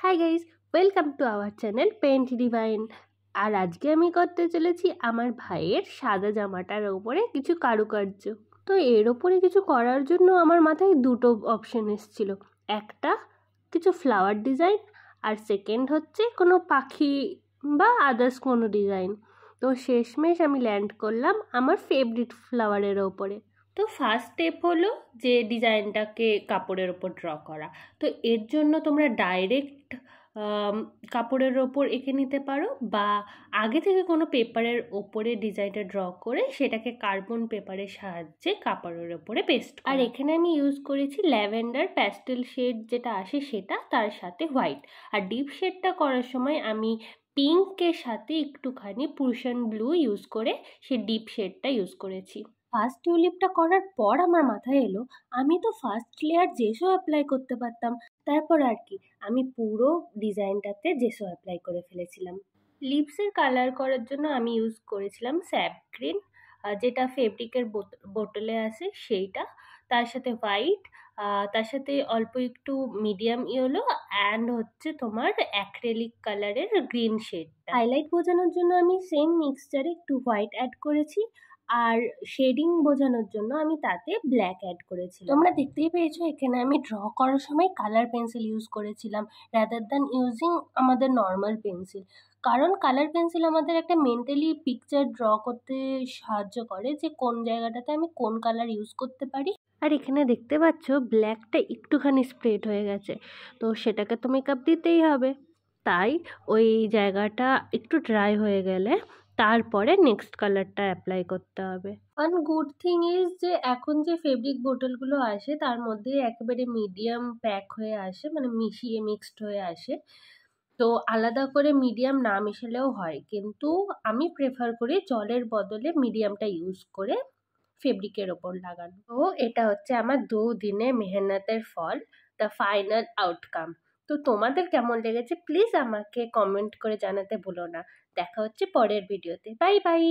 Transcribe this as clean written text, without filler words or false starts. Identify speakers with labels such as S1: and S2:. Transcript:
S1: High guys, welcome to our channel Paint Divine. আর আজকে আমি করতে চলেছি আমার ভাইয়ের সাদা জামাটার ওপরে কিছু কারুকার্য। তো এর ওপরে কিছু করার জন্য আমার মাথায় দুটো অপশন এসেছিল। একটা কিছু ফ্লাওয়ার ডিজাইন, আর সেকেন্ড হচ্ছে কোনো পাখি বা আদার্স কোনো ডিজাইন। তো শেষমেশ আমি ল্যান্ড করলাম আমার ফেভারিট ফ্লাওয়ারের ওপরে। তো ফার্স্ট স্টেপ হলো যে ডিজাইনটাকে কাপড়ের ওপর ড্র করা। তো এর জন্য তোমরা ডাইরেক্ট কাপড়ের ওপর এঁকে নিতে পারো, বা আগে থেকে কোনো পেপারের ওপরে ডিজাইনটা ড্র করে সেটাকে কার্বন পেপারের সাহায্যে কাপড়ের ওপরে পেস্ট। আর এখানে আমি ইউজ করেছি ল্যাভেন্ডার প্যাস্টেল শেড যেটা আসে সেটা, তার সাথে হোয়াইট। আর ডিপ শেডটা করার সময় আমি পিঙ্কের সাথে একটুখানি প্রুশিয়ান ব্লু ইউজ করে সেই ডিপ শেডটা ইউজ করেছি। ফার্স্ট টিউলিপটা করার পর আমার মাথায় এলো আমি তো ফার্স্ট লেয়ার জেসও অ্যাপ্লাই করতে পারতাম। তারপর আর কি, আমি পুরো ডিজাইনটাতে জেসও অ্যাপ্লাই করে ফেলেছিলাম। লিপসের কালার করার জন্য আমি ইউজ করেছিলাম স্যাপ গ্রিন, যেটা ফেব্রিকের বোতলে আসে সেইটা, তার সাথে হোয়াইট, তার সাথে অল্প একটু মিডিয়াম ইয়েলো অ্যান্ড হচ্ছে তোমার অ্যাক্রেলিক কালারের গ্রিন শেডটা। হাইলাইট বোঝানোর জন্য আমি সেম মিক্সচারে একটু হোয়াইট অ্যাড করেছি, আর শেডিং বোঝানোর জন্য আমি তাতে ব্ল্যাক অ্যাড করেছিলাম। তোমরা দেখতেই পেয়েছো এখানে আমি ড্র করার সময় কালার পেন্সিল ইউজ করেছিলাম রাদার দ্যান ইউজিং আমাদের নর্মাল পেন্সিল। কারণ কালার পেন্সিল আমাদের একটা মেন্টালি পিকচার ড্র করতে সাহায্য করে যে কোন জায়গাটাতে আমি কোন কালার ইউজ করতে পারি। আর এখানে দেখতে পাচ্ছ ব্ল্যাকটা একটুখানি স্প্রেড হয়ে গেছে, তো সেটাকে তো মেকআপ দিতেই হবে। তাই ওই জায়গাটা একটু ড্রাই হয়ে গেলে তারপরে নেক্সট কালারটা অ্যাপ্লাই করতে হবে। ওয়ান গুড থিং ইজ যে এখন যে ফেব্রিক বোতলগুলো আসে তার মধ্যে একেবারে মিডিয়াম প্যাক হয়ে আসে, মানে মিশিয়ে মিক্সড হয়ে আসে। তো আলাদা করে মিডিয়াম না মেশালেও হয়, কিন্তু আমি প্রেফার করি জলের বদলে মিডিয়ামটা ইউজ করে ফেব্রিকের ওপর লাগানো। তো এটা হচ্ছে আমার 2 দিনের মেহনতের ফল, দ্য ফাইনাল আউটকাম। তো তোমাদের কেমন লেগেছে প্লিজ আমাকে কমেন্ট করে জানাতে ভুলো না। দেখা হচ্ছে পরের ভিডিওতে। Bye bye.